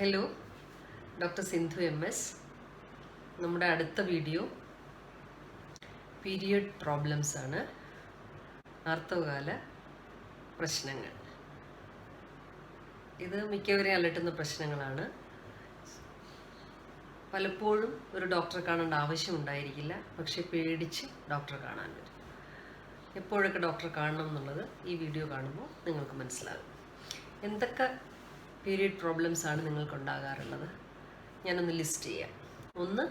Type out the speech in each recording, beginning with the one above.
Hello, doctor Sindhu MS. നമ്മുടെ അടുത്ത video period problems ആണ്, ആർത്തവകാല പ്രശ്നങ്ങൾ. ഇത് മിക്കവരെയും അലട്ടുന്ന പ്രശ്നങ്ങളാണ്. പലപ്പോഴും ഒരു ഡോക്ടറെ കാണേണ്ട ആവശ്യമുണ്ടായിരിക്കില്ല, പക്ഷെ പേടിച്ച് ഡോക്ടറെ കാണാൻ വരും. എപ്പോഴൊക്കെ ഡോക്ടറെ കാണണം എന്നുള്ളത് ഈ വീഡിയോ കാണുമ്പോൾ നിങ്ങൾക്ക് മനസ്സിലാകും. എന്തൊക്കെ പീരിയഡ് പ്രോബ്ലംസ് ആണ് നിങ്ങൾക്കുണ്ടാകാറുള്ളത്? ഞാനൊന്ന് ലിസ്റ്റ് ചെയ്യാം. ഒന്ന്,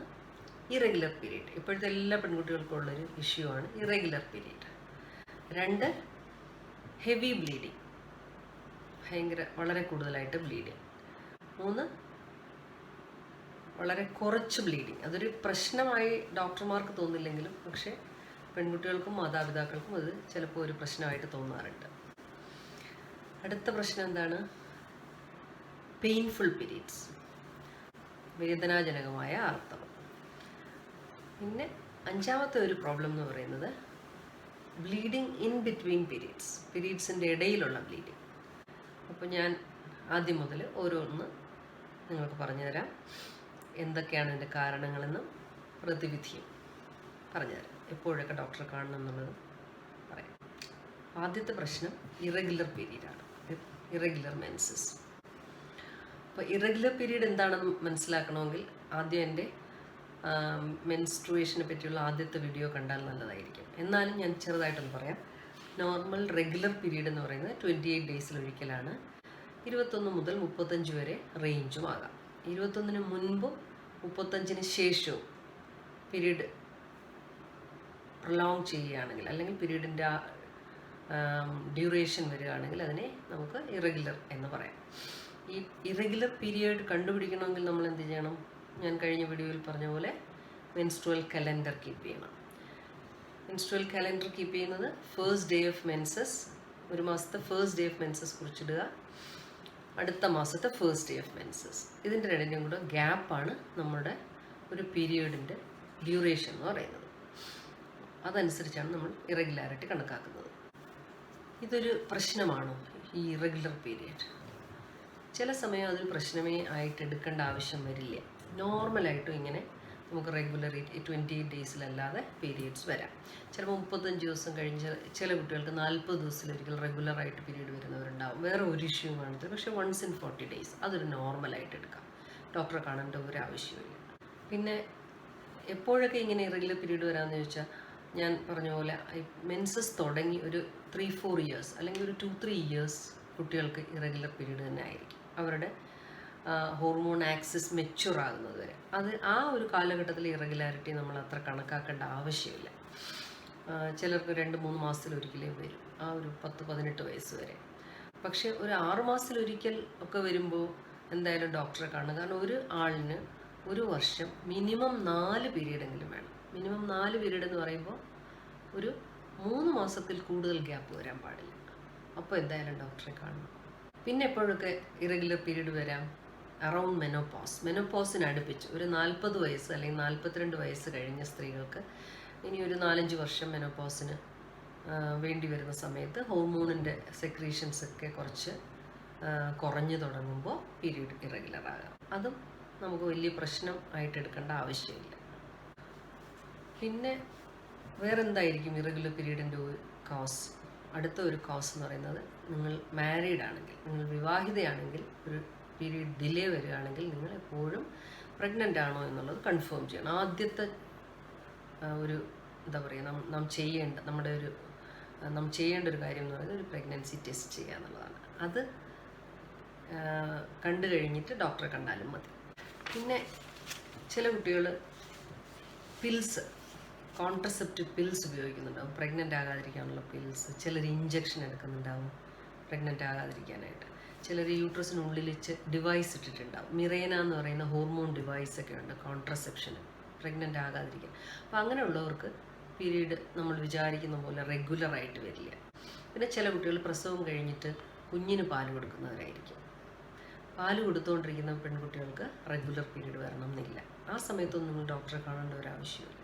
ഇറഗുലർ പീരീഡ്. ഇപ്പോഴത്തെ എല്ലാ പെൺകുട്ടികൾക്കും ഉള്ളൊരു ഇഷ്യൂ ആണ് ഇറഗുലർ പീരീഡ്. രണ്ട്, ഹെവി ബ്ലീഡിങ്, വളരെ കൂടുതലായിട്ട് ബ്ലീഡിങ്. മൂന്ന്, വളരെ കുറച്ച് ബ്ലീഡിങ്. അതൊരു പ്രശ്നമായി ഡോക്ടർമാർക്ക് തോന്നില്ലെങ്കിലും പക്ഷേ പെൺകുട്ടികൾക്കും മാതാപിതാക്കൾക്കും അത് ചിലപ്പോൾ ഒരു പ്രശ്നമായിട്ട് തോന്നാറുണ്ട്. അടുത്ത പ്രശ്നം എന്താണ്? പെയിൻഫുൾ പീരീഡ്സ്, വേദനാജനകമായ ആർത്തവം. പിന്നെ അഞ്ചാമത്തെ ഒരു പ്രോബ്ലം എന്ന് പറയുന്നത് ബ്ലീഡിങ് ഇൻ ബിറ്റ്വീൻ പീരീഡ്സ്, പീരീഡ്സിൻ്റെ ഇടയിലുള്ള ബ്ലീഡിങ്. അപ്പോൾ ഞാൻ ആദ്യം മുതൽ ഓരോന്ന് നിങ്ങൾക്ക് പറഞ്ഞുതരാം. എന്തൊക്കെയാണ് ഇതിൻ്റെ കാരണങ്ങളെന്നും പ്രതിവിധിയും പറഞ്ഞുതരാം. എപ്പോഴൊക്കെ ഡോക്ടറെ കാണണം എന്നുള്ളത് പറയാം. ആദ്യത്തെ പ്രശ്നം ഇറഗുലർ പീരീഡാണ്, ഇറഗുലർ മെൻസസ്. അപ്പോൾ ഇറഗുലർ പീരീഡ് എന്താണെന്ന് മനസ്സിലാക്കണമെങ്കിൽ ആദ്യം എൻ്റെ മെൻസ്ട്രുവേഷനെ പറ്റിയുള്ള ആദ്യത്തെ വീഡിയോ കണ്ടാൽ നല്ലതായിരിക്കും. എന്നാലും ഞാൻ ചെറുതായിട്ടൊന്ന് പറയാം. നോർമൽ റെഗുലർ പീരീഡ് എന്ന് പറയുന്നത് 28 ഡേയ്സിലൊരിക്കലാണ്. 21 മുതൽ 35 വരെ റേഞ്ചും ആകാം. 21 മുൻപും 35 ശേഷവും പീരീഡ് പ്രൊലോങ് ചെയ്യുകയാണെങ്കിൽ, അല്ലെങ്കിൽ പീരീഡിൻ്റെ ഡ്യൂറേഷൻ വരികയാണെങ്കിൽ അതിനെ നമുക്ക് ഇറഗുലർ എന്ന് പറയാം. ഈ ഇറഗുലർ പീരിയഡ് കണ്ടുപിടിക്കണമെങ്കിൽ നമ്മൾ എന്ത് ചെയ്യണം? ഞാൻ കഴിഞ്ഞ വീഡിയോയിൽ പറഞ്ഞ പോലെ മെൻസ്ട്രുവൽ കലണ്ടർ കീപ്പ് ചെയ്യണം. മെൻസ്ട്രുവൽ കലണ്ടർ കീപ്പ് ചെയ്യുന്നത് ഫസ്റ്റ് ഡേ ഓഫ് മെൻസസ്, ഒരു മാസത്തെ ഫസ്റ്റ് ഡേ ഓഫ് മെൻസസ് കുറിച്ചിടുക, അടുത്ത മാസത്തെ ഫസ്റ്റ് ഡേ ഓഫ് മെൻസസ്. ഇതിൻ്റെ രണ്ടിൻ്റെയും കൂടെ ഗ്യാപ്പാണ് നമ്മുടെ ഒരു പീരിയഡിൻ്റെ ഡ്യൂറേഷൻ എന്ന് പറയുന്നത്. അതനുസരിച്ചാണ് നമ്മൾ ഇറഗുലാരിറ്റി കണക്കാക്കുന്നത്. ഇതൊരു പ്രശ്നമാണോ ഈ ഇറഗുലർ പീരിയഡ്? ചില സമയം അതൊരു പ്രശ്നമേ ആയിട്ട് എടുക്കേണ്ട ആവശ്യം വരില്ല. നോർമലായിട്ടും ഇങ്ങനെ നമുക്ക് റെഗുലർ 28 ഡേയ്സിലല്ലാതെ പീരിയഡ്സ് വരാം. ചിലപ്പോൾ 35 ദിവസം കഴിഞ്ഞ് ചില കുട്ടികൾക്ക് 40 ദിവസത്തിലൊരിക്കൽ റെഗുലറായിട്ട് പീരീഡ് വരുന്നവരുണ്ടാവും. വേറെ ഒരു ഇഷ്യൂ കാണത്തില്ല. പക്ഷേ വൺസ് ഇൻ 40 ഡേയ്സ് അതൊരു നോർമലായിട്ട് എടുക്കാം. ഡോക്ടറെ കാണേണ്ട ഒരു ആവശ്യമില്ല. പിന്നെ എപ്പോഴൊക്കെ ഇങ്ങനെ ഇറഗുലർ പീരീഡ് വരാമെന്ന് ചോദിച്ചാൽ, ഞാൻ പറഞ്ഞ പോലെ മെൻസസ് തുടങ്ങി ഒരു 3-4 ഇയേഴ്സ് അല്ലെങ്കിൽ ഒരു 2-3 ഇയേഴ്സ് കുട്ടികൾക്ക് ഇറഗുലർ പീരീഡ് തന്നെ ആയിരിക്കും. അവരുടെ ഹോർമോൺ ആക്സിസ് മെച്യൂർ ആകുന്നത് വരെ ആ ഒരു കാലഘട്ടത്തിൽ ഇറഗുലാരിറ്റി നമ്മൾ അത്ര കണക്കാക്കേണ്ട ആവശ്യമില്ല. ചിലർക്ക് 2-3 മാസത്തിലൊരിക്കലേ വരും, ആ ഒരു 10-18 വയസ്സ് വരെ. പക്ഷേ ഒരു 6 മാസത്തിലൊരിക്കൽ ഒക്കെ വരുമ്പോൾ എന്തായാലും ഡോക്ടറെ കാണുക. കാരണം ഒരു ആളിന് ഒരു വർഷം മിനിമം 4 പീരീഡെങ്കിലും വേണം. മിനിമം 4 പീരീഡ് എന്ന് പറയുമ്പോൾ ഒരു 3 മാസത്തിൽ കൂടുതൽ ഗ്യാപ്പ് വരാൻ പാടില്ല. അപ്പോൾ എന്തായാലും ഡോക്ടറെ കാണണം. പിന്നെ എപ്പോഴൊക്കെ ഇറഗുലർ പീരീഡ് വരാം? അറൗണ്ട് മെനോപോസിന് അടുപ്പിച്ച് ഒരു 40 വയസ്സ് അല്ലെങ്കിൽ 42 വയസ്സ് കഴിഞ്ഞ സ്ത്രീകൾക്ക് ഇനി ഒരു 4-5 വർഷം മെനോപോസിന് വേണ്ടി വരുന്ന സമയത്ത് ഹോർമോണിൻ്റെ സെക്രീഷൻസൊക്കെ കുറച്ച് കുറഞ്ഞു തുടങ്ങുമ്പോൾ പീരീഡ് ഇറഗുലർ ആകാം. അതും നമുക്ക് വലിയ പ്രശ്നം ആയിട്ട് എടുക്കേണ്ട ആവശ്യമില്ല. പിന്നെ വേറെന്തായിരിക്കും ഇറഗുലർ പീരീഡിൻ്റെ ഒരു കോസ്? അടുത്ത ഒരു കോസ് എന്ന് പറയുന്നത്, നിങ്ങൾ മാരീഡ് ആണെങ്കിൽ, നിങ്ങൾ വിവാഹിതയാണെങ്കിൽ ഒരു പീരീഡ് ഡിലേ വരികയാണെങ്കിൽ നിങ്ങൾ എപ്പോഴും പ്രഗ്നൻ്റ് ആണോ എന്നുള്ളത് കൺഫേം ചെയ്യണം. ആദ്യത്തെ ഒരു എന്താ പറയുക, നാം ചെയ്യേണ്ട ഒരു കാര്യം എന്ന് പറയുന്നത് ഒരു പ്രഗ്നൻസി ടെസ്റ്റ് ചെയ്യുക എന്നുള്ളതാണ്. അത് കണ്ടു കഴിഞ്ഞിട്ട് ഡോക്ടറെ കണ്ടാലും മതി. പിന്നെ ചില കുട്ടികൾ കോൺട്രസെപ്റ്റീവ് പിൽസ് ഉപയോഗിക്കുന്നുണ്ടാവും, പ്രഗ്നൻ്റ് ആകാതിരിക്കാനുള്ള പിൽസ്. ചിലർ ഇഞ്ചക്ഷൻ എടുക്കുന്നുണ്ടാവും പ്രഗ്നൻ്റ് ആകാതിരിക്കാനായിട്ട്. ചിലർ യൂട്രസിനുള്ളിൽ ഡിവൈസ് ഇട്ടിട്ടുണ്ടാവും. മിറേന എന്ന് പറയുന്ന ഹോർമോൺ ഡിവൈസൊക്കെ ഉണ്ട് കോൺട്രസെപ്ഷന്, പ്രഗ്നൻ്റ് ആകാതിരിക്കാൻ. അപ്പോൾ അങ്ങനെയുള്ളവർക്ക് പീരീഡ് നമ്മൾ വിചാരിക്കുന്ന പോലെ റെഗുലറായിട്ട് വരില്ല. പിന്നെ ചില കുട്ടികൾ പ്രസവം കഴിഞ്ഞിട്ട് കുഞ്ഞിന് പാല് കൊടുക്കുന്നവരായിരിക്കും. പാല് കൊടുത്തുകൊണ്ടിരിക്കുന്ന പെൺകുട്ടികൾക്ക് റെഗുലർ പീരീഡ് വരണം എന്നില്ല. ആ സമയത്തൊന്നും നിങ്ങൾ ഡോക്ടറെ കാണേണ്ട ഒരു ആവശ്യമില്ല.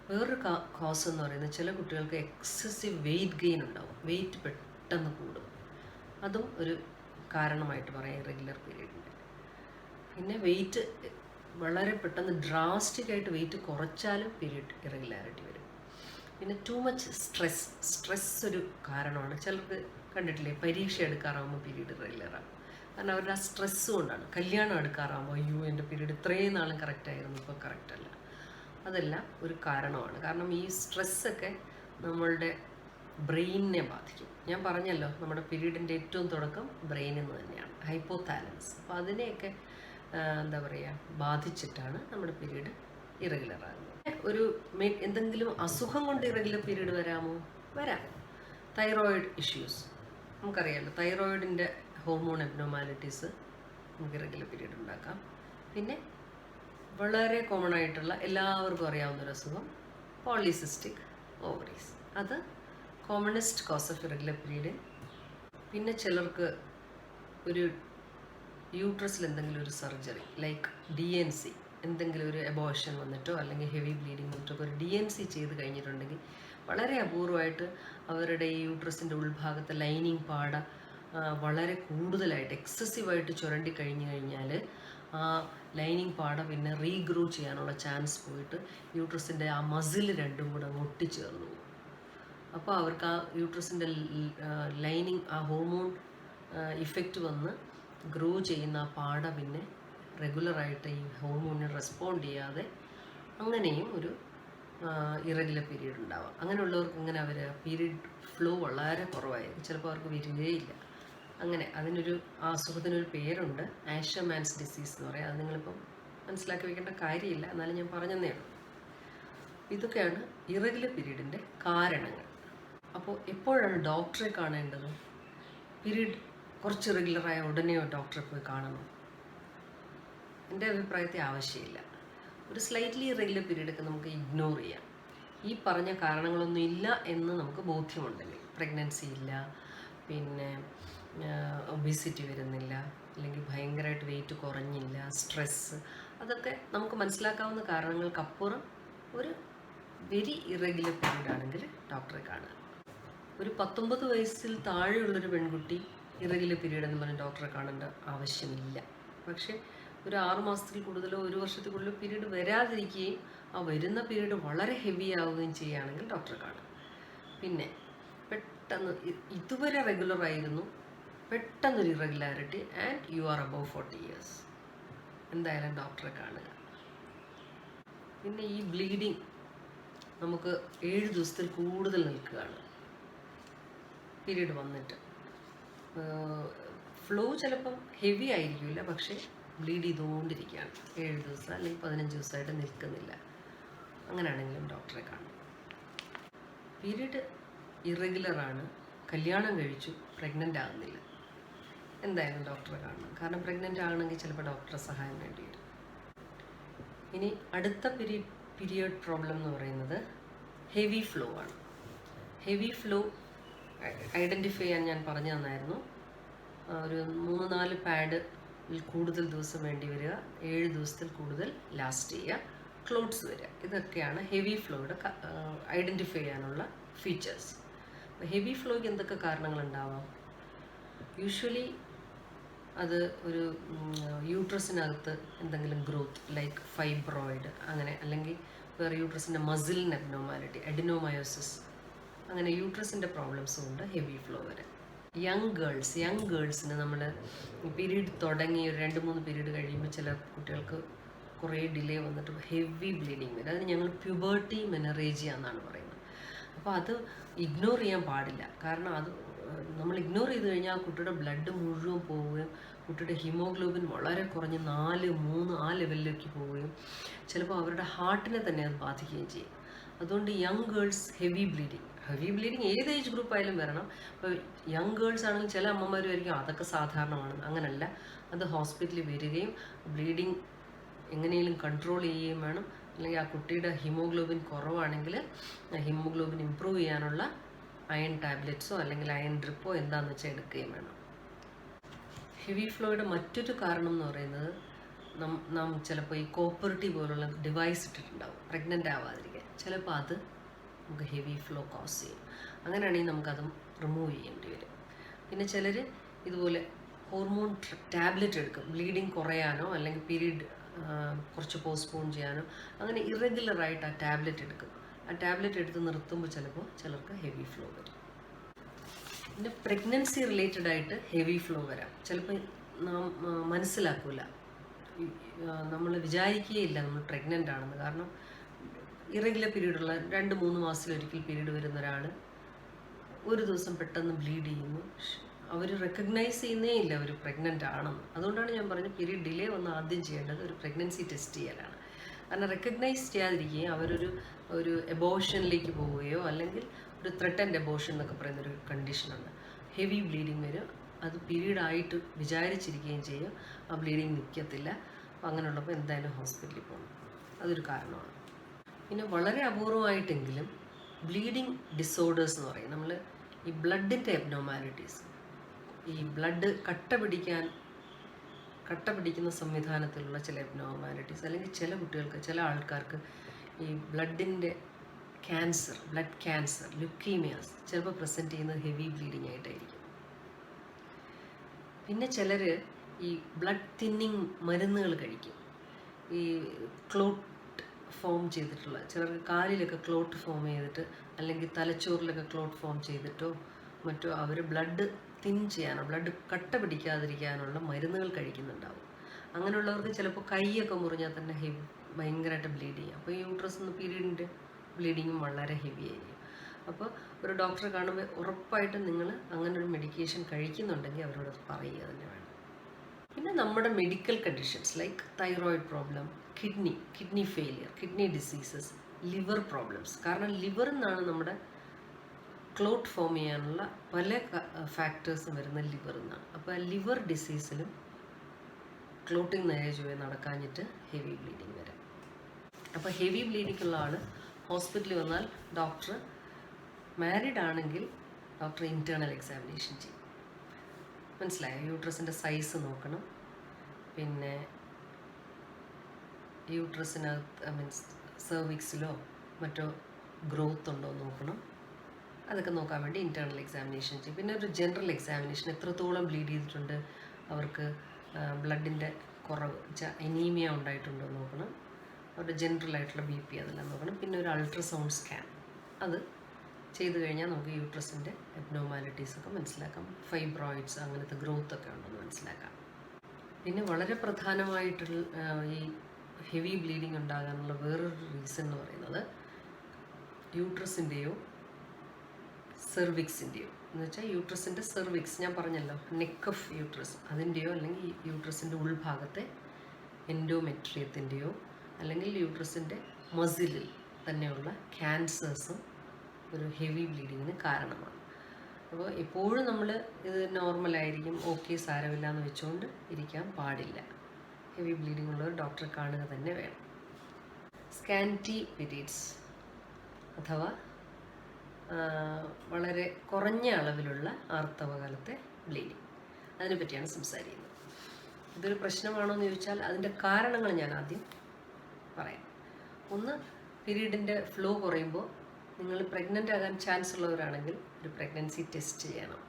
വേറൊരു കോസ് എന്ന് പറയുന്നത്, ചില കുട്ടികൾക്ക് എക്സസീവ് വെയിറ്റ് ഗെയിൻ ഉണ്ടാവും, വെയിറ്റ് പെട്ടെന്ന് കൂടും. അതും ഒരു കാരണമായിട്ട് പറയാം ഇറഗുലർ പീരീഡിൻ്റെ. പിന്നെ വെയിറ്റ് വളരെ പെട്ടെന്ന് ഡ്രാസ്റ്റിക്കായിട്ട് വെയിറ്റ് കുറച്ചാലും പീരീഡ് ഇറഗുലാരിറ്റി വരും. പിന്നെ ടു മച്ച് സ്ട്രെസ് ഒരു കാരണമാണ്. ചിലർക്ക് കണ്ടിട്ടില്ലേ, പരീക്ഷ എടുക്കാറാകുമ്പോൾ പീരീഡ് ഇറഗുലറാകും. കാരണം അവരുടെ ആ സ്ട്രെസ്സ് കൊണ്ടാണ്. കല്യാണം എടുക്കാറാകുമ്പോൾ അയ്യോ എൻ്റെ പീരീഡ് ഇത്രയും നാളും കറക്റ്റായിരുന്നു, ഇപ്പോൾ കറക്റ്റല്ല. അതെല്ലാം ഒരു കാരണമാണ്. കാരണം ഈ സ്ട്രെസ്സൊക്കെ നമ്മളുടെ ബ്രെയിനിനെ ബാധിക്കും. ഞാൻ പറഞ്ഞല്ലോ, നമ്മുടെ പീരീഡിൻ്റെ ഏറ്റവും തുടക്കം ബ്രെയിനിൽ നിന്ന് തന്നെയാണ്, ഹൈപ്പോതാലമസ്. അപ്പോൾ അതിനെയൊക്കെ എന്താ പറയുക, ബാധിച്ചിട്ടാണ് നമ്മുടെ പീരീഡ് ഇറഗുലർ ആകുന്നത്. ഒരു എന്തെങ്കിലും അസുഖം കൊണ്ട് ഇറഗുലർ പീരീഡ് വരാമോ? വരാം. തൈറോയിഡ് ഇഷ്യൂസ് നമുക്കറിയാമല്ലോ, തൈറോയിഡിൻ്റെ ഹോർമോൺ അബ്നോർമാലിറ്റീസ് നമുക്ക് ഇറഗുലർ പീരീഡ് ഉണ്ടാക്കാം. പിന്നെ വളരെ കോമൺ ആയിട്ടുള്ള എല്ലാവർക്കും അറിയാവുന്നൊരു അസുഖം പോളിസിസ്റ്റിക് ഓവറീസ്, അത് commonest cause of irregular period. പിന്നെ ചിലർക്ക് ഒരു യൂട്രസിൽ എന്തെങ്കിലും ഒരു സർജറി ലൈക്ക് DNC, എന്തെങ്കിലും ഒരു എബോർഷൻ വന്നിട്ടോ അല്ലെങ്കിൽ ഹെവി ബ്ലീഡിങ് വന്നിട്ടോ ഒരു DNC ചെയ്ത് കഴിഞ്ഞിട്ടുണ്ടെങ്കിൽ വളരെ അപൂർവമായിട്ട് അവരുടെ ഈ യൂട്രസിൻ്റെ ഉൾഭാഗത്തെ ലൈനിങ് പാട വളരെ കൂടുതലായിട്ട് എക്സസീവായിട്ട് ചുരണ്ടി കഴിഞ്ഞാൽ ആ ലൈനിങ് പാട പിന്നെ റീഗ്രോ ചെയ്യാനുള്ള ചാൻസ് പോയിട്ട് യൂട്രസിൻ്റെ ആ മസിൽ രണ്ടും കൂടെ ഒട്ടിച്ചേർന്നു പോകും. അപ്പോൾ അവർക്ക് ആ യൂട്രസിൻ്റെ ലൈനിങ് ആ ഹോർമോൺ ഇഫക്റ്റ് വന്ന് ഗ്രോ ചെയ്യുന്ന ആ പാട പിന്നെ റെഗുലറായിട്ട് ഈ ഹോർമോണിന് റെസ്പോണ്ട് ചെയ്യാതെ അങ്ങനെയും ഒരു ഇറഗുലർ പീരീഡ് ഉണ്ടാവാം. അങ്ങനെയുള്ളവർക്ക് ഇങ്ങനെ അവർ പീരീഡ് ഫ്ലോ വളരെ കുറവായിരിക്കും, ചിലപ്പോൾ അവർക്ക് വരികയില്ല. അങ്ങനെ അതിനൊരു ആ അസുഖത്തിനൊരു പേരുണ്ട്, ആഷർമാൻസ് ഡിസീസ് എന്ന് പറയാം. അത് നിങ്ങളിപ്പം മനസ്സിലാക്കി വെക്കേണ്ട കാര്യമില്ല, എന്നാലും ഞാൻ പറഞ്ഞതേ ഉള്ളൂ. ഇതൊക്കെയാണ് ഇറഗുലർ പീരീഡിൻ്റെ കാരണങ്ങൾ. അപ്പോൾ എപ്പോഴാണ് ഡോക്ടറെ കാണേണ്ടത്? പീരീഡ് കുറച്ച് ഇറഗുലറായ ഉടനെയോ ഡോക്ടറെ പോയി കാണണം? എൻ്റെ അഭിപ്രായത്തിൽ ആവശ്യമില്ല. ഒരു സ്ലൈറ്റ്ലി ഇറഗുലർ പീരീഡൊക്കെ നമുക്ക് ഇഗ്നോർ ചെയ്യാം. ഈ പറഞ്ഞ കാരണങ്ങളൊന്നും ഇല്ല എന്ന് നമുക്ക് ബോധ്യമുണ്ടെങ്കിൽ, പ്രഗ്നൻസി ഇല്ല, പിന്നെ ഒബിസിറ്റി വരുന്നില്ല, അല്ലെങ്കിൽ ഭയങ്കരമായിട്ട് വെയിറ്റ് കുറഞ്ഞില്ല, സ്ട്രെസ്സ്, അതൊക്കെ നമുക്ക് മനസ്സിലാക്കാവുന്ന കാരണങ്ങൾക്കപ്പുറം ഒരു വെരി ഇറഗുലർ പീരീഡ് ആണെങ്കിൽ ഡോക്ടറെ കാണുക. ഒരു 19 വയസ്സിൽ താഴെയുള്ളൊരു പെൺകുട്ടി ഇറഗുലർ പീരീഡ് എന്ന് പറഞ്ഞ് ഡോക്ടറെ കാണേണ്ട ആവശ്യമില്ല. പക്ഷേ ഒരു 6 മാസത്തിൽ കൂടുതലോ 1 വർഷത്തിൽ കൂടുതലോ പീരീഡ് വരാതിരിക്കുകയും ആ വരുന്ന പീരീഡ് വളരെ ഹെവി ആവുകയും ചെയ്യുകയാണെങ്കിൽ ഡോക്ടറെ കാണും. പിന്നെ പെട്ടെന്ന് ഇതുവരെ റെഗുലർ ആയിരുന്നു, പെട്ടെന്നൊരു irregularity and you are above 40 years, എന്തായാലും ഡോക്ടറെ കാണുക. പിന്നെ ഈ ബ്ലീഡിങ് നമുക്ക് 7 ദിവസത്തിൽ കൂടുതൽ നിൽക്കുകയാണ് പീരീഡ് വന്നിട്ട്. ഫ്ലോ ചിലപ്പം ഹെവി ആയിരിക്കില്ല, പക്ഷേ ബ്ലീഡ് ചെയ്തുകൊണ്ടിരിക്കുകയാണ് 7 ദിവസം അല്ലെങ്കിൽ 15 ദിവസമായിട്ട് നിൽക്കുന്നില്ല. അങ്ങനെയാണെങ്കിലും ഡോക്ടറെ കാണും. പീരീഡ് ഇറഗുലറാണ്, കല്യാണം കഴിച്ചു, പ്രഗ്നൻ്റ് ആകുന്നില്ല, എന്തായാലും ഡോക്ടറെ കാണണം. കാരണം പ്രഗ്നൻ്റ് ആകണമെങ്കിൽ ചിലപ്പോൾ ഡോക്ടറെ സഹായം വേണ്ടി വരും. ഇനി അടുത്ത പീരിയഡ് പ്രോബ്ലം എന്ന് പറയുന്നത് ഹെവി ഫ്ലോ ആണ്. ഹെവി ഫ്ലോ ഐഡൻറ്റിഫൈ ചെയ്യാൻ ഞാൻ പറഞ്ഞു തന്നായിരുന്നു. ഒരു 3-4 പാഡ് കൂടുതൽ ദിവസം വേണ്ടി വരിക, 7 ദിവസത്തിൽ കൂടുതൽ ലാസ്റ്റ് ചെയ്യുക, ക്ലോട്ട്സ് വരിക, ഇതൊക്കെയാണ് ഹെവി ഫ്ലോയുടെ ഐഡൻറ്റിഫൈ ചെയ്യാനുള്ള ഫീച്ചേഴ്സ്. ഹെവി ഫ്ലോയ്ക്ക് എന്തൊക്കെ കാരണങ്ങളുണ്ടാവാം? യൂഷ്വലി അത് ഒരു യൂട്രസിനകത്ത് എന്തെങ്കിലും ഗ്രോത്ത് ലൈക്ക് ഫൈബ്രോയിഡ് അങ്ങനെ, അല്ലെങ്കിൽ വേറെ യൂട്രസിൻ്റെ മസിലിന് അബ്നോർമാലിറ്റി, അഡിനോമയോസിസ്, അങ്ങനെ യൂട്രസിൻ്റെ പ്രോബ്ലംസും ഉണ്ട് ഹെവി ഫ്ലോ വരെ. യങ് ഗേൾസിന് നമ്മൾ പീരീഡ് തുടങ്ങി ഒരു 2-3 പീരീഡ് കഴിയുമ്പോൾ ചില കുട്ടികൾക്ക് കുറേ ഡിലേ വന്നിട്ട് ഹെവി ബ്ലീഡിങ് വരും. അതിന് ഞങ്ങൾ പ്യൂബർട്ടി മെനറേജിയ എന്നാണ് പറയുന്നത്. അപ്പോൾ അത് ഇഗ്നോർ ചെയ്യാൻ പാടില്ല. കാരണം അത് നമ്മൾ ഇഗ്നോർ ചെയ്ത് കഴിഞ്ഞാൽ ആ കുട്ടിയുടെ ബ്ലഡ് മുഴുവൻ പോവുകയും കുട്ടിയുടെ ഹീമോഗ്ലോബിൻ വളരെ കുറഞ്ഞ് 4-3 ആ ലെവലിലേക്ക് പോവുകയും ചിലപ്പോൾ അവരുടെ ഹാർട്ടിനെ തന്നെ അത് ബാധിക്കുകയും ചെയ്യും. അതുകൊണ്ട് യങ് ഗേൾസ് ഹെവി ബ്ലീഡിങ് ഏത് ഏജ് ഗ്രൂപ്പ് ആയാലും വരണം. ഇപ്പോൾ യങ് ഗേൾസ് ആണെങ്കിൽ ചില അമ്മമാർ ആയിരിക്കും അതൊക്കെ സാധാരണമാണ്. അങ്ങനല്ല, അത് ഹോസ്പിറ്റലിൽ വരികയും ബ്ലീഡിങ് എങ്ങനെയും കൺട്രോൾ ചെയ്യുകയും വേണം. അല്ലെങ്കിൽ ആ കുട്ടിയുടെ ഹീമോഗ്ലോബിൻ കുറവാണെങ്കിൽ ഹീമോഗ്ലോബിൻ ഇമ്പ്രൂവ് ചെയ്യാനുള്ള അയൺ ടാബ്ലറ്റ്സോ അല്ലെങ്കിൽ അയൺ ഡ്രിപ്പോ എന്താണെന്ന് വെച്ചാൽ എടുക്കുകയും വേണം. ഹെവി ഫ്ലോയുടെ മറ്റൊരു കാരണം എന്ന് പറയുന്നത് നാം ചിലപ്പോൾ ഈ കോപ്പർട്ടി പോലുള്ള ഡിവൈസ് ഇട്ടിട്ടുണ്ടാവും പ്രഗ്നൻ്റ് ആവാതിരിക്കാൻ. ചിലപ്പോൾ അത് നമുക്ക് ഹെവി ഫ്ലോ കോസ് ചെയ്യും. അങ്ങനെയാണെങ്കിൽ നമുക്കതും റിമൂവ് ചെയ്യേണ്ടി വരും. പിന്നെ ചിലർ ഇതുപോലെ ഹോർമോൺ ടാബ്ലറ്റ് എടുക്കും, ബ്ലീഡിങ് കുറയാനോ അല്ലെങ്കിൽ പീരീഡ് കുറച്ച് പോസ്റ്റ്പോൺ ചെയ്യാനോ. അങ്ങനെ ഇറഗുലറായിട്ട് ആ ടാബ്ലറ്റ് എടുക്കും. ആ ടാബ്ലറ്റ് എടുത്ത് നിർത്തുമ്പോൾ ചിലപ്പോൾ ചിലർക്ക് ഹെവി ഫ്ലോ വരും. പിന്നെ പ്രഗ്നൻസി റിലേറ്റഡ് ആയിട്ട് ഹെവി ഫ്ലോ വരാം. ചിലപ്പോൾ നാം മനസ്സിലാക്കില്ല, നമ്മൾ വിചാരിക്കുകയില്ല നമ്മൾ പ്രഗ്നൻ്റ് ആണെന്ന്. കാരണം ഇറഗുലർ പീരീഡുള്ള 2-3 മാസത്തിലൊരിക്കൽ പീരീഡ് വരുന്ന ഒരാൾ ഒരു ദിവസം പെട്ടെന്ന് ബ്ലീഡ് ചെയ്യുന്നു. അവർ റെക്കഗ്നൈസ് ചെയ്യുന്നേ ഇല്ല അവർ പ്രഗ്നൻ്റ് ആണെന്ന്. അതുകൊണ്ടാണ് ഞാൻ പറഞ്ഞത് പീരീഡ് ഡിലേ വന്ന് ആദ്യം ചെയ്യേണ്ടത് ഒരു പ്രഗ്നൻസി ടെസ്റ്റ് ചെയ്യലാണ്. കാരണം റെക്കഗ്നൈസ് ചെയ്യാതിരിക്കുകയും ഒരു എബോഷനിലേക്ക് പോവുകയോ അല്ലെങ്കിൽ ഒരു ത്രെട്ടൻഡ് എബോഷൻ എന്നൊക്കെ പറയുന്നൊരു കണ്ടീഷനുണ്ട്. ഹെവി ബ്ലീഡിങ് വരും, അത് പീരീഡായിട്ട് വിചാരിച്ചിരിക്കുകയും ചെയ്യും, ആ ബ്ലീഡിങ് നിൽക്കത്തില്ല. അപ്പോൾ അങ്ങനെയുള്ളപ്പോൾ എന്തായാലും ഹോസ്പിറ്റലിൽ പോകണം, അതൊരു കാരണമാണ്. പിന്നെ വളരെ അപൂർവമായിട്ടെങ്കിലും ബ്ലീഡിങ് ഡിസോർഡേഴ്സ് എന്ന് പറയും. നമ്മൾ ഈ ബ്ലഡിൻ്റെ എബ്നോർമാലിറ്റീസ്, ഈ ബ്ലഡ് കട്ട പിടിക്കുന്ന സംവിധാനത്തിലുള്ള ചില എബ്നോർമാലിറ്റീസ്, അല്ലെങ്കിൽ ചില കുട്ടികൾക്ക്, ചില ആൾക്കാർക്ക് ഈ ബ്ലഡിൻ്റെ ക്യാൻസർ, ബ്ലഡ് ക്യാൻസർ, ലുക്കീമിയാസ് ചിലപ്പോൾ പ്രസൻറ്റ് ചെയ്യുന്നത് ഹെവി ബ്ലീഡിങ് ആയിട്ടായിരിക്കും. പിന്നെ ചിലർ ഈ ബ്ലഡ് തിന്നിങ് മരുന്നുകൾ കഴിക്കും. ഈ ക്ലോട്ട് ഫോം ചെയ്തിട്ടുള്ള, ചിലർക്ക് കാലിലൊക്കെ ക്ലോട്ട് ഫോം ചെയ്തിട്ട് അല്ലെങ്കിൽ തലച്ചോറിലൊക്കെ ക്ലോട്ട് ഫോം ചെയ്തിട്ടോ മറ്റോ അവർ ബ്ലഡ് തിൻ ചെയ്യാനോ ബ്ലഡ് കട്ട പിടിക്കാതിരിക്കാനുള്ള മരുന്നുകൾ കഴിക്കുന്നുണ്ടാവും. അങ്ങനെയുള്ളവർക്ക് ചിലപ്പോൾ കൈയൊക്കെ മുറിഞ്ഞാൽ തന്നെ ഭയങ്കരമായിട്ട് ബ്ലീഡ് ചെയ്യും. അപ്പോൾ യൂട്രസ് എന്ന പീരീഡിൻ്റെ ബ്ലീഡിങ്ങും വളരെ ഹെവി ആയിരിക്കും. അപ്പോൾ ഒരു ഡോക്ടറെ കാണുമ്പോൾ ഉറപ്പായിട്ടും നിങ്ങൾ അങ്ങനെ ഒരു മെഡിക്കേഷൻ കഴിക്കുന്നുണ്ടെങ്കിൽ അവരോട് പറയുക തന്നെ വേണം. പിന്നെ നമ്മുടെ medical conditions like thyroid problem, kidney failure, kidney diseases, liver problems. കാരണം ലിവറിൽ നിന്നാണ് നമ്മുടെ ക്ലോട്ട് ഫോം ചെയ്യാനുള്ള പല ഫാക്ടേഴ്സും വരുന്ന ലിവറിൽ നിന്നാണ്. അപ്പോൾ ലിവർ ഡിസീസിലും ക്ലോട്ടിങ് നേരെ ചൊവ്വേ നടക്കാഞ്ഞിട്ട് ഹെവി ബ്ലീഡിങ് വരാം. അപ്പോൾ ഹെവി ബ്ലീഡിങ് ഉള്ള ആൾ ഹോസ്പിറ്റലിൽ വന്നാൽ ഡോക്ടർ, മാരീഡ് ആണെങ്കിൽ ഡോക്ടർ ഇൻറ്റേർണൽ എക്സാമിനേഷൻ ചെയ്യും. മനസ്സിലായോ? യൂട്രസിൻ്റെ സൈസ് നോക്കണം, പിന്നെ യൂട്രസിനകത്ത് മീൻസ് സെർവിക്സിലോ മറ്റോ ഗ്രോത്ത് ഉണ്ടോ നോക്കണം. അതൊക്കെ നോക്കാൻ വേണ്ടി ഇൻറ്റേർണൽ എക്സാമിനേഷൻ ചെയ്യും. പിന്നെ ഒരു ജനറൽ എക്സാമിനേഷൻ, എത്രത്തോളം ബ്ലീഡ് ചെയ്തിട്ടുണ്ട്, അവർക്ക് ബ്ലഡിൻ്റെ കുറവ് അനീമിയ ഉണ്ടായിട്ടുണ്ടോ നോക്കണം, അവരുടെ ജനറൽ ആയിട്ടുള്ള BP അതെല്ലാം നോക്കണം. പിന്നെ ഒരു അൾട്രാസൗണ്ട് സ്കാൻ, അത് ചെയ്തു കഴിഞ്ഞാൽ നമുക്ക് യൂട്രസിൻ്റെ എബ്നോർമാലിറ്റീസൊക്കെ മനസ്സിലാക്കാം. ഫൈബ്രോയിഡ്സ് അങ്ങനത്തെ ഗ്രോത്ത് ഒക്കെ ഉണ്ടെന്ന് മനസ്സിലാക്കാം. പിന്നെ വളരെ പ്രധാനമായിട്ടുള്ള ഈ ഹെവി ബ്ലീഡിങ് ഉണ്ടാകാനുള്ള വേറൊരു റീസൺ എന്ന് പറയുന്നത് യൂട്രസിൻ്റെയോ സെർവിക്സിൻ്റെയോ എന്ന് വെച്ചാൽ യൂട്രസിൻ്റെ സെർവിക്സ് ഞാൻ പറഞ്ഞല്ലോ, നെക്ക് ഓഫ് യൂട്രസ്, അതിൻ്റെയോ അല്ലെങ്കിൽ യൂട്രസിൻ്റെ ഉൾഭാഗത്തെ എൻഡോമെട്രിയത്തിൻ്റെയോ അല്ലെങ്കിൽ യൂട്രസിൻ്റെ മസിലിൽ തന്നെയുള്ള ക്യാൻസേഴ്സും ഒരു ഹെവി ബ്ലീഡിങ്ങിന് കാരണമാണ്. അപ്പോൾ എപ്പോഴും നമ്മൾ ഇത് നോർമലായിരിക്കും, ഓക്കെ സാരമില്ല എന്ന് വെച്ചുകൊണ്ട് ഇരിക്കാൻ പാടില്ല. ഹെവി ബ്ലീഡിംഗ് ഉള്ളവർ ഡോക്ടറെ കാണുക തന്നെ വേണം. സ്കാൻറ്റി പീരീഡ്സ് അഥവാ വളരെ കുറഞ്ഞ അളവിലുള്ള ആർത്തവകാലത്തെ ബ്ലീഡിങ്, അതിനെപ്പറ്റിയാണ് സംസാരിക്കുന്നത്. ഇതൊരു പ്രശ്നമാണോ എന്ന് ചോദിച്ചാൽ അതിൻ്റെ കാരണങ്ങൾ ഞാൻ ആദ്യം പറയാം. ഒന്ന്, പീരീഡിൻ്റെ ഫ്ലോ കുറയുമ്പോൾ നിങ്ങൾ പ്രഗ്നൻ്റ് ആകാൻ ചാൻസ് ഉള്ളവരാണെങ്കിൽ ഒരു പ്രഗ്നൻസി ടെസ്റ്റ് ചെയ്യണം.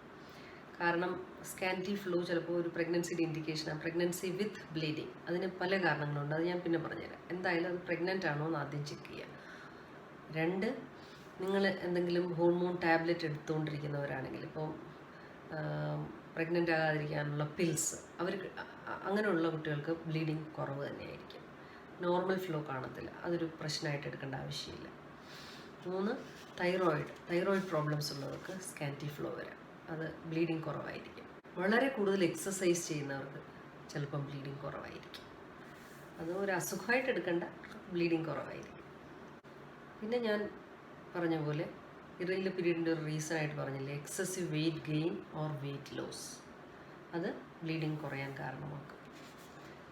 കാരണം സ്കാൻറ്റി ഫ്ലോ ചിലപ്പോൾ ഒരു പ്രഗ്നൻസിയുടെ ഇൻഡിക്കേഷനാണ്. പ്രഗ്നൻസി വിത്ത് ബ്ലീഡിങ്, അതിന് പല കാരണങ്ങളുണ്ട്, അത് ഞാൻ പിന്നെ പറഞ്ഞുതരാം. എന്തായാലും അത് പ്രഗ്നൻ്റ് ആണോ എന്ന് ആദ്യം ചെക്ക് ചെയ്യുക. 2, നിങ്ങൾ എന്തെങ്കിലും ഹോർമോൺ ടാബ്ലറ്റ് എടുത്തുകൊണ്ടിരിക്കുന്നവരാണെങ്കിൽ, ഇപ്പോൾ പ്രഗ്നൻ്റ് ആകാതിരിക്കാനുള്ള പിൽസ്, അങ്ങനെയുള്ള കുട്ടികൾക്ക് ബ്ലീഡിങ് കുറവ് തന്നെയായിരിക്കും, നോർമൽ ഫ്ലോ കാണത്തില്ല, അതൊരു പ്രശ്നമായിട്ട് എടുക്കേണ്ട ആവശ്യമില്ല. 3, തൈറോയിഡ് പ്രോബ്ലംസ് ഉള്ളവർക്ക് സ്കാൻറ്റി ഫ്ലോ വരാം, അത് ബ്ലീഡിങ് കുറവായിരിക്കും. വളരെ കൂടുതൽ എക്സസൈസ് ചെയ്യുന്നവർക്ക് ചിലപ്പം ബ്ലീഡിങ് കുറവായിരിക്കും, അത് ഒരു അസുഖമായിട്ട് എടുക്കേണ്ട, ബ്ലീഡിങ് കുറവായിരിക്കും. പിന്നെ ഞാൻ പറഞ്ഞ പോലെ ഇറഗുലർ പീരീഡിൻ്റെ ഒരു റീസൺ ആയിട്ട് പറഞ്ഞില്ലേ, excessive weight gain or weight loss, അത് ബ്ലീഡിങ് കുറയാൻ കാരണമാക്കും.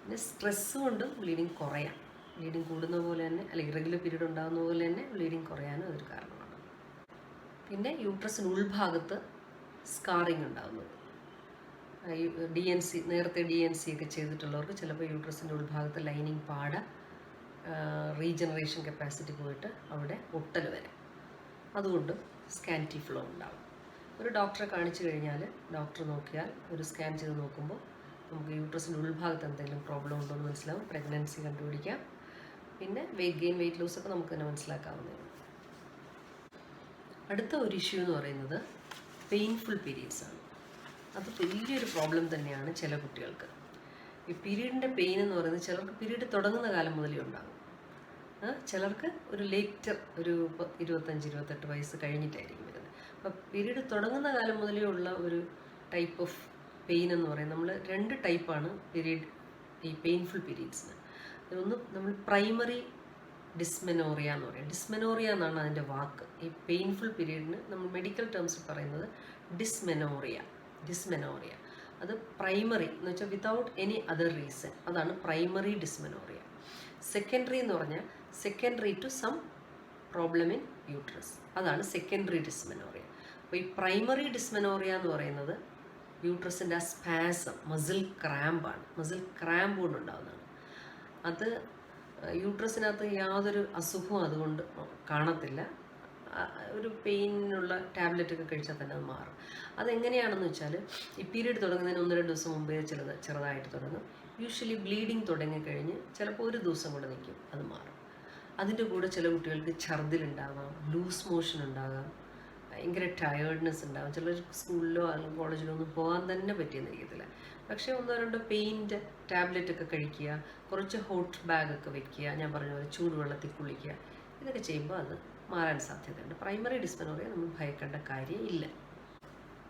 പിന്നെ സ്ട്രെസ്സ് കൊണ്ടും ബ്ലീഡിങ് കുറയാം, ബ്ലീഡിങ് കൂടുന്ന പോലെ തന്നെ അല്ലെങ്കിൽ ഇറഗുലർ പീരീഡ് ഉണ്ടാകുന്ന പോലെ തന്നെ ബ്ലീഡിങ് കുറയാനും അതൊരു കാരണമാണ്. പിന്നെ യൂട്രസിന് ഉൾഭാഗത്ത് സ്കാറിങ് ഉണ്ടാകുന്നത്, നേരത്തെ DNC ഒക്കെ ചെയ്തിട്ടുള്ളവർക്ക് ചിലപ്പോൾ യൂട്രസിൻ്റെ ഉൾഭാഗത്ത് ലൈനിങ് പാട റീജനറേഷൻ കപ്പാസിറ്റി പോയിട്ട് അവിടെ ഒട്ടൽ വരാം, അതുകൊണ്ടും സ്കാൻറ്റി ഫ്ലോ ഉണ്ടാകും. ഒരു ഡോക്ടറെ കാണിച്ചു കഴിഞ്ഞാൽ ഡോക്ടർ നോക്കിയാൽ ഒരു സ്കാൻ ചെയ്ത് നോക്കുമ്പോൾ നമുക്ക് യൂട്രസിൻ്റെ ഉൾഭാഗത്ത് എന്തെങ്കിലും പ്രോബ്ലം ഉണ്ടോ എന്ന് മനസ്സിലാവും. പ്രഗ്നൻസി കണ്ടുപിടിക്കാം. പിന്നെ വെയിറ്റ് ഗെയിൻ, വെയിറ്റ് ലോസ് ഒക്കെ നമുക്ക് തന്നെ മനസ്സിലാക്കാവുന്നതാണ്. അടുത്ത ഒരു ഇഷ്യൂ എന്ന് പറയുന്നത് പെയിൻഫുൾ പീരീഡ്സ് ആണ്. അത് വലിയൊരു പ്രോബ്ലം തന്നെയാണ് ചില കുട്ടികൾക്ക്. ഈ പീരീഡിൻ്റെ പെയിൻ എന്ന് പറയുന്നത് ചിലർക്ക് പീരീഡ് തുടങ്ങുന്ന കാലം മുതലേ ഉണ്ടാകും. ചിലർക്ക് ഒരു ലേറ്റർ ഒരു 25-28 വയസ്സ് കഴിഞ്ഞിട്ടായിരിക്കും വരുന്നത്. അപ്പോൾ പീരീഡ് തുടങ്ങുന്ന കാലം മുതലേ ഉള്ള ഒരു ടൈപ്പ് ഓഫ് പെയിൻ എന്ന് പറയുന്നത്, നമ്മൾ 2 ടൈപ്പാണ് പീരീഡ്, ഈ പെയിൻഫുൾ പീരീഡ്സിന്. ഒന്ന് നമ്മൾ പ്രൈമറി ഡിസ്മെനോറിയ എന്ന് പറയും. ഡിസ്മെനോറിയ എന്നാണ് അതിൻ്റെ വാക്ക്. ഈ പെയിൻഫുൾ പീരീഡിന് നമ്മൾ മെഡിക്കൽ ടേംസിൽ പറയുന്നത് ഡിസ്മെനോറിയ. അത് പ്രൈമറി എന്ന് വെച്ചാൽ വിതൗട്ട് എനി അതർ റീസൺ, അതാണ് പ്രൈമറി ഡിസ്മെനോറിയ. സെക്കൻഡറി എന്ന് പറഞ്ഞാൽ secondary to some problem in uterus, അതാണ് സെക്കൻഡറി ഡിസ്മെനോറിയ. അപ്പോൾ ഈ പ്രൈമറി ഡിസ്മെനോറിയ എന്ന് പറയുന്നത് യൂട്രസിൻ്റെ ആ സ്പാസം, മസിൽ ക്രാമ്പാണ്. മസിൽ ക്രാമ്പ് കൊണ്ടുണ്ടാകുന്നതാണ്. അത് യൂട്രസിനകത്ത് യാതൊരു അസുഖവും അതുകൊണ്ട് കാണത്തില്ല. ഒരു പെയിനുള്ള ടാബ്ലറ്റൊക്കെ കഴിച്ചാൽ തന്നെ അത് മാറും. അതെങ്ങനെയാണെന്ന് വെച്ചാൽ, ഈ പീരീഡ് തുടങ്ങുന്നതിന് 1-2 ദിവസം മുമ്പേ ചെറുതായിട്ട് തുടങ്ങും. യൂഷ്വലി ബ്ലീഡിങ് തുടങ്ങിക്കഴിഞ്ഞ് ചിലപ്പോൾ ഒരു ദിവസം കൊണ്ട് നിൽക്കും, അത് മാറും. അതിൻ്റെ കൂടെ ചില കുട്ടികൾക്ക് ഛർദിലുണ്ടാകാം, ലൂസ് മോഷൻ ഉണ്ടാകാം, ഭയങ്കര ടയേർഡ്നെസ് ഉണ്ടാകും. ചിലർ സ്കൂളിലോ അല്ലെങ്കിൽ കോളേജിലോ ഒന്നും പോകാൻ തന്നെ പറ്റിയെന്നിരിക്കത്തില്ല. പക്ഷേ 1-2 പെയിൻ്റെ ടാബ്ലറ്റൊക്കെ കഴിക്കുക, കുറച്ച് ഹോട്ട് ബാഗൊക്കെ വെക്കുക, ഞാൻ പറഞ്ഞ പോലെ ചൂടുവെള്ളത്തിൽ കുളിക്കുക, ഇതൊക്കെ ചെയ്യുമ്പോൾ അത് മാറാൻ സാധ്യതയുണ്ട്. പ്രൈമറി ഡിസ്മെനോറിയ നമ്മൾ ഭയക്കേണ്ട കാര്യമില്ല.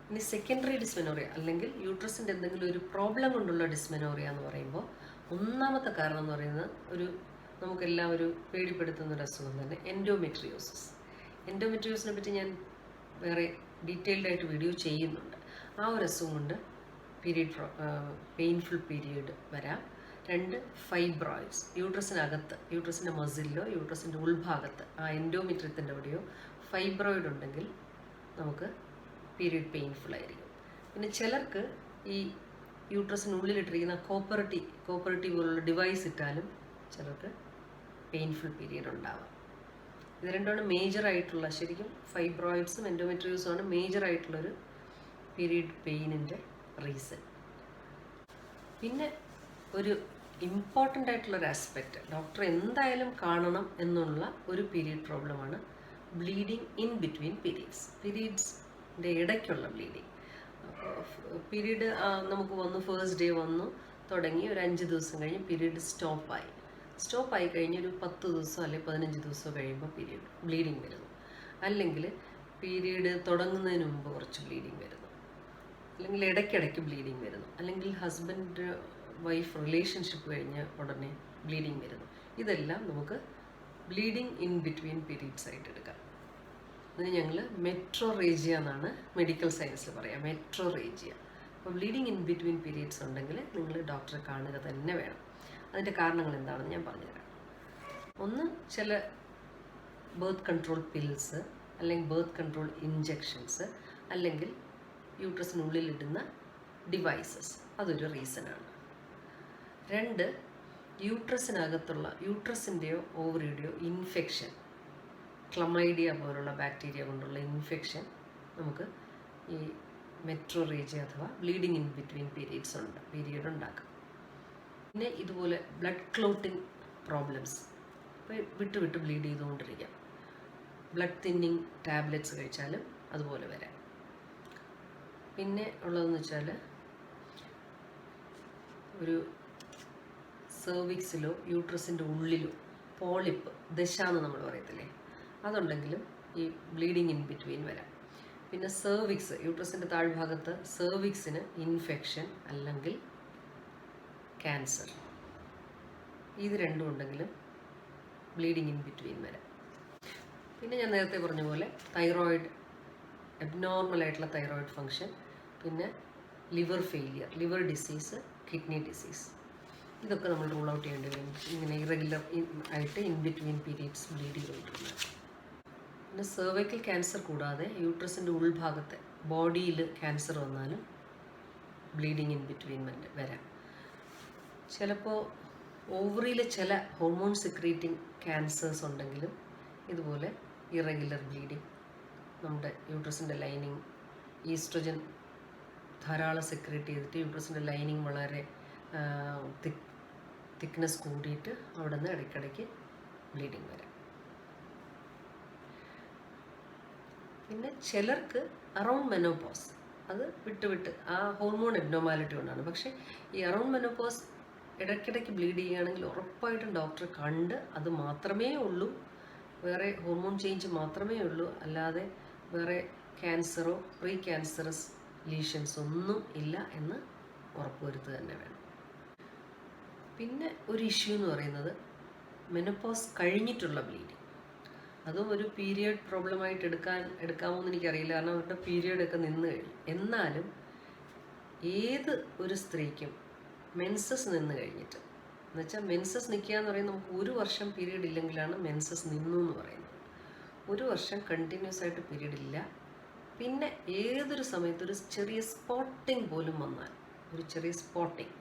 ഇനി സെക്കൻഡറി ഡിസ്മെനോറിയ അല്ലെങ്കിൽ യൂട്രസിൻ്റെ എന്തെങ്കിലും ഒരു പ്രോബ്ലം കൊണ്ടുള്ള ഡിസ്മെനോറിയ എന്ന് പറയുമ്പോൾ, ഒന്നാമത്തെ കാരണം എന്ന് പറയുന്നത് നമുക്കെല്ലാം ഒരു പേടിപ്പെടുത്തുന്നൊരു അസുഖം തന്നെ, എൻഡോമെട്രിയോസിസ്. എൻഡോമെട്രിയോസിനെ പറ്റി ഞാൻ വേറെ ഡീറ്റെയിൽഡായിട്ട് വീഡിയോ ചെയ്യുന്നുണ്ട്. ആ ഒരു അസുഖം കൊണ്ട് പെയിൻഫുൾ പീരീഡ് വരാം. 2 ഫൈബ്രോയിഡ്സ്, യൂട്രസിനകത്ത്, യൂട്രസിൻ്റെ മസിലിലോ യൂട്രസിൻ്റെ ഉൾഭാഗത്ത് ആ എൻഡോമെട്രിയത്തിൻ്റെ അവിടെയോ ഫൈബ്രോയിഡ് ഉണ്ടെങ്കിൽ നമുക്ക് പീരീഡ് പെയിൻഫുൾ ആയിരിക്കും. പിന്നെ ചിലർക്ക് ഈ യൂട്രസിനുള്ളിലിട്ടിരിക്കുന്ന കോപ്പർട്ടി പോലുള്ള ഡിവൈസ് ഇട്ടാലും ചിലർക്ക് പെയിൻഫുൾ പീരീഡ് ഉണ്ടാവാം. ഇത് രണ്ടുമാണ് മേജറായിട്ടുള്ള, ശരിക്കും ഫൈബ്രോയിഡ്സും എൻഡോമെട്രിയോസുമാണ് മേജറായിട്ടുള്ളൊരു പീരീഡ് പെയിനിൻ്റെ റീസൺ. പിന്നെ ഒരു ഇമ്പോർട്ടൻ്റ് ആയിട്ടുള്ളൊരു ആസ്പെക്റ്റ്, ഡോക്ടർ എന്തായാലും കാണണം എന്നുള്ള ഒരു പീരീഡ് പ്രോബ്ലമാണ് ബ്ലീഡിങ് ഇൻ ബിറ്റ്വീൻ പീരീഡ്സിൻ്റെ ഇടയ്ക്കുള്ള ബ്ലീഡിങ്. പീരീഡ് നമുക്ക് വന്നു, ഫസ്റ്റ് ഡേ വന്നു തുടങ്ങി, ഒരു 5 ദിവസം കഴിഞ്ഞ് പീരീഡ് സ്റ്റോപ്പായി കഴിഞ്ഞ് ഒരു 10 ദിവസം അല്ലെങ്കിൽ 15 ദിവസം കഴിയുമ്പോൾ ബ്ലീഡിങ് വരുന്നു. അല്ലെങ്കിൽ പീരീഡ് തുടങ്ങുന്നതിന് മുമ്പ് കുറച്ച് ബ്ലീഡിങ് വരുന്നു, അല്ലെങ്കിൽ ഇടയ്ക്കിടയ്ക്ക് ബ്ലീഡിങ് വരുന്നു, അല്ലെങ്കിൽ ഹസ്ബൻഡ് വൈഫ് റിലേഷൻഷിപ്പ് കഴിഞ്ഞ് ഉടനെ ബ്ലീഡിങ് വരുന്നു. ഇതെല്ലാം നമുക്ക് ബ്ലീഡിങ് ഇൻ ബിറ്റ്വീൻ പീരീഡ്സ് ആയിട്ട് എടുക്കാം. അതിന് ഞങ്ങൾ മെട്രോറേജിയ എന്നാണ് മെഡിക്കൽ സയൻസിൽ പറയാം, മെട്രോറേജിയ. അപ്പോൾ ബ്ലീഡിങ് ഇൻ ബിറ്റ്വീൻ പീരീഡ്സ് ഉണ്ടെങ്കിൽ നിങ്ങൾ ഡോക്ടറെ കാണുക തന്നെ വേണം. അതിൻ്റെ കാരണങ്ങൾ എന്താണെന്ന് ഞാൻ പറഞ്ഞുതരാം. ഒന്ന്, ചില ബേർത്ത് കൺട്രോൾ പിൽസ് അല്ലെങ്കിൽ ബേർത്ത് കൺട്രോൾ ഇഞ്ചെക്ഷൻസ് അല്ലെങ്കിൽ യൂട്രസിനുള്ളിലിടുന്ന ഡിവൈസസ്, അതൊരു റീസണാണ്. 2, യൂട്രസിനകത്തുള്ള യൂട്രസിൻ്റെയോ ഓവറിയുടെയോ ഇൻഫെക്ഷൻ, ക്ലമൈഡിയ പോലുള്ള ബാക്ടീരിയ കൊണ്ടുള്ള ഇൻഫെക്ഷൻ നമുക്ക് ഈ മെട്രോറേജിയ അഥവാ ബ്ലീഡിങ് ഇൻ ബിറ്റ്വീൻ പീരീഡ് ഉണ്ടാക്കാം. പിന്നെ ഇതുപോലെ ബ്ലഡ് ക്ലോട്ടിങ് പ്രോബ്ലംസ്, ഇപ്പോൾ വിട്ട് ബ്ലീഡ് ചെയ്തുകൊണ്ടിരിക്കാം. ബ്ലഡ് തിന്നിങ് ടാബ്ലറ്റ്സ് കഴിച്ചാലും അതുപോലെ വരാം. പിന്നെ ഉള്ളതെന്ന് വെച്ചാൽ, ഒരു സെർവിക്സിലോ യൂട്രസിൻ്റെ ഉള്ളിലോ പോളിപ്പ്, ദശ എന്ന് നമ്മൾ പറയത്തില്ലേ, അതുണ്ടെങ്കിലും ഈ ബ്ലീഡിങ് ഇൻ ബിറ്റ്വീൻ വരാം. പിന്നെ സെർവിക്സ്, യൂട്രസിൻ്റെ താഴ്ഭാഗത്ത് സെർവിക്സിന് ഇൻഫെക്ഷൻ അല്ലെങ്കിൽ ക്യാൻസർ, ഇത് രണ്ടും ഉണ്ടെങ്കിലും ബ്ലീഡിങ് ഇൻ ബിറ്റ്വീൻ വരാം. പിന്നെ ഞാൻ നേരത്തെ പറഞ്ഞ പോലെ തൈറോയിഡ്, അബ്നോർമലായിട്ടുള്ള തൈറോയിഡ് ഫങ്ഷൻ, പിന്നെ liver failure, liver disease, kidney disease, ഇതൊക്കെ നമ്മൾ റൂൾ ഔട്ട് ചെയ്യേണ്ടി വരും. ഇങ്ങനെ ഇറഗുലർ ആയിട്ട് ഇൻ ബിറ്റ്വീൻ പീരീഡ്സ് ബ്ലീഡ് ചെയ്തുകൊണ്ടിരുന്നത്. പിന്നെ സെർവൈക്കൽ ക്യാൻസർ കൂടാതെ യൂട്രസിൻ്റെ ഉൾഭാഗത്തെ ബോഡിയിൽ ക്യാൻസർ വന്നാലും ബ്ലീഡിങ് ഇൻ ബിറ്റ്വീൻ വരാം. ചിലപ്പോൾ ഓവറിയിൽ ചില ഹോർമോൺ സെക്രീറ്റിംഗ് ക്യാൻസേഴ്സ് ഉണ്ടെങ്കിലും ഇതുപോലെ ഇറഗുലർ ബ്ലീഡിങ്, നമ്മുടെ യൂട്രസിൻ്റെ ലൈനിങ് ഈസ്ട്രജൻ ധാരാളം സെക്രേറ്റ് ചെയ്തിട്ട് യൂട്രസിൻ്റെ ലൈനിങ് വളരെ തിക്നെസ് കൂടിയിട്ട് അവിടെ നിന്ന് ഇടയ്ക്കിടയ്ക്ക് ബ്ലീഡിങ് വരാം. പിന്നെ ചിലർക്ക് അറൗണ്ട് മെനോപോസ് അത് വിട്ട് ആ ഹോർമോൺ എബ്നോർമാലിറ്റി കൊണ്ടാണ്. പക്ഷേ ഈ അറൗണ്ട് മെനോപോസ് ഇടയ്ക്കിടയ്ക്ക് ബ്ലീഡ് ചെയ്യുകയാണെങ്കിൽ ഉറപ്പായിട്ടും ഡോക്ടറെ കണ്ട് അത് മാത്രമേ ഉള്ളൂ, വേറെ ഹോർമോൺ ചേഞ്ച് മാത്രമേ ഉള്ളൂ, അല്ലാതെ വേറെ ക്യാൻസറോ പ്രീ ക്യാൻസറസ് ലീഷൻസ് ഒന്നും ഇല്ല എന്ന് ഉറപ്പുവരുത്തുക തന്നെ വേണം. പിന്നെ ഒരു ഇഷ്യൂ എന്ന് പറയുന്നത് മെനോപോസ് കഴിഞ്ഞിട്ടുള്ള ബ്ലീഡിങ്. അതും ഒരു പീരിയഡ് പ്രോബ്ലമായിട്ട് എടുക്കാമോ എന്ന് എനിക്കറിയില്ല, കാരണം അവരുടെ പീരിയഡൊക്കെ നിന്ന് കഴിഞ്ഞു. എന്നാലും ഏത് ഒരു സ്ത്രീക്കും മെൻസസ് നിന്ന് കഴിഞ്ഞിട്ട്, എന്നുവെച്ചാൽ മെൻസസ് നിൽക്കുക എന്ന് പറയുന്നത് നമുക്ക് 1 വർഷം പീരീഡ് ഇല്ലെങ്കിലാണ് മെൻസസ് നിന്നു എന്ന് പറയുന്നത്. 1 വർഷം കണ്ടിന്യൂസ് ആയിട്ട് പീരീഡ് ഇല്ല, പിന്നെ ഏതൊരു സമയത്ത് ഒരു ചെറിയ സ്പോട്ടിങ് പോലും വന്നാൽ, ഒരു ചെറിയ സ്പോട്ടിങ്,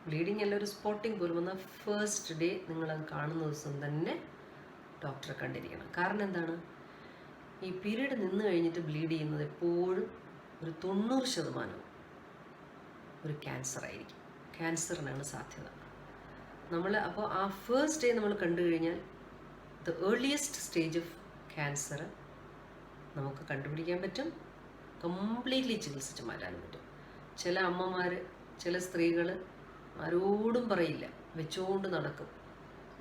ബ്ലീഡിങ് അല്ല ഒരു സ്പോട്ടിങ് പോലും വന്നാൽ ഫസ്റ്റ് ഡേ നിങ്ങളത് കാണുന്ന ദിവസം തന്നെ ഡോക്ടറെ കണ്ടിരിക്കണം. കാരണം എന്താണ്, ഈ പീരീഡ് നിന്ന് കഴിഞ്ഞിട്ട് ബ്ലീഡ് ചെയ്യുന്നത് എപ്പോഴും ഒരു 90% ഒരു ക്യാൻസർ ആയിരിക്കും. ക്യാൻസറിനാണ് സാധ്യത. അപ്പോൾ ആ ഫസ്റ്റ് ഡേ നമ്മൾ കണ്ടു കഴിഞ്ഞാൽ the earliest stage of cancer നമുക്ക് കണ്ടുപിടിക്കാൻ പറ്റും, കംപ്ലീറ്റ്ലി ചികിത്സിച്ച് മാറ്റാനും പറ്റും. ചില അമ്മമാർ, ചില സ്ത്രീകൾ ആരോടും പറയില്ല, വെച്ചുകൊണ്ട് നടക്കും.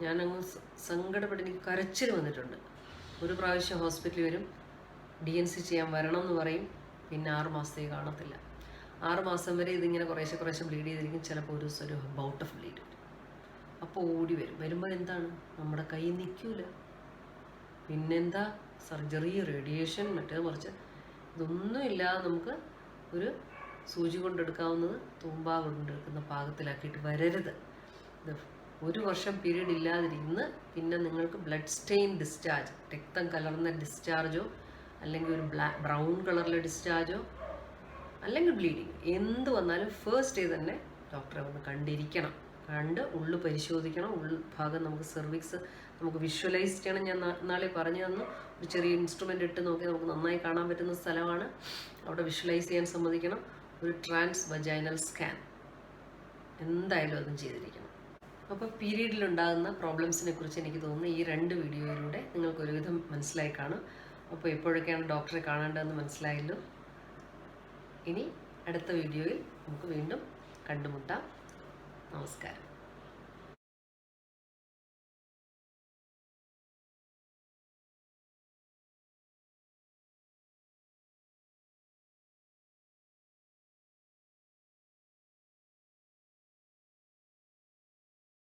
ഞാനങ്ങ് സങ്കടപ്പെട്ട് എനിക്ക് കരച്ചിൽ വന്നിട്ടുണ്ട്. ഒരു പ്രാവശ്യം ഹോസ്പിറ്റലിൽ വരും, DNC ചെയ്യാൻ വരണം എന്ന് പറയും, പിന്നെ 6 മാസത്തേക്ക് കാണത്തില്ല. 6 മാസം വരെ ഇതിങ്ങനെ കുറേശ്ശെ ബ്ലീഡ് ചെയ്തിരിക്കും. ചിലപ്പോൾ ഒരു ദിവസം ഒരു ബൗട്ട് ഓഫ് ബ്ലീഡ് വരും. അപ്പോൾ ഓടി വരുമ്പോൾ എന്താണ്, നമ്മുടെ കൈ നിൽക്കൂല. പിന്നെന്താ, സർജറി, റേഡിയേഷൻ, മറിച്ച് ഇതൊന്നുമില്ലാതെ നമുക്ക് ഒരു സൂചി കൊണ്ടെടുക്കാവുന്നത് തൂമ്പാ കൊണ്ടെടുക്കുന്ന പാകത്തിലാക്കിയിട്ട് വരരുത്. 1 വർഷം പീരീഡ് ഇല്ലാതിരുന്ന് പിന്നെ നിങ്ങൾക്ക് ബ്ലഡ് സ്റ്റെയിൻ ഡിസ്ചാർജ്, രക്തം കലർന്ന ഡിസ്ചാർജോ, അല്ലെങ്കിൽ ഒരു ബ്രൗൺ കളറിലെ ഡിസ്ചാർജോ, അല്ലെങ്കിൽ ബ്ലീഡിങ്, എന്ത് വന്നാലും ഫസ്റ്റ് ഡേ തന്നെ ഡോക്ടറെ വന്ന് കണ്ടിരിക്കണം. കണ്ട് ഉള്ളു പരിശോധിക്കണം. ഉൾഭാഗം നമുക്ക് സെർവിക്സ് നമുക്ക് വിഷ്വലൈസ് ചെയ്യണം. ഞാൻ നാളെ പറഞ്ഞു തന്നു, ഒരു ചെറിയ ഇൻസ്ട്രുമെൻ്റ് ഇട്ട് നോക്കി നമുക്ക് നന്നായി കാണാൻ പറ്റുന്ന സ്ഥലമാണ്. അവിടെ വിഷ്വലൈസ് ചെയ്യാൻ സമ്മതിക്കണം. ഒരു ട്രാൻസ് വജൈനൽ സ്കാൻ എന്തായാലും അതും ചെയ്തിരിക്കണം. അപ്പോൾ പീരീഡിലുണ്ടാകുന്ന പ്രോബ്ലംസിനെ കുറിച്ച് എനിക്ക് തോന്നുന്നു ഈ 2 വീഡിയോയിലൂടെ നിങ്ങൾക്ക് ഒരുവിധം മനസ്സിലായി കാണും. അപ്പോൾ എപ്പോഴൊക്കെയാണ് ഡോക്ടറെ കാണേണ്ടതെന്ന് മനസ്സിലായല്ലോ. ഇനി അടുത്ത വീഡിയോയിൽ നമുക്ക് വീണ്ടും കണ്ടുമുട്ടാം. നമസ്കാരം.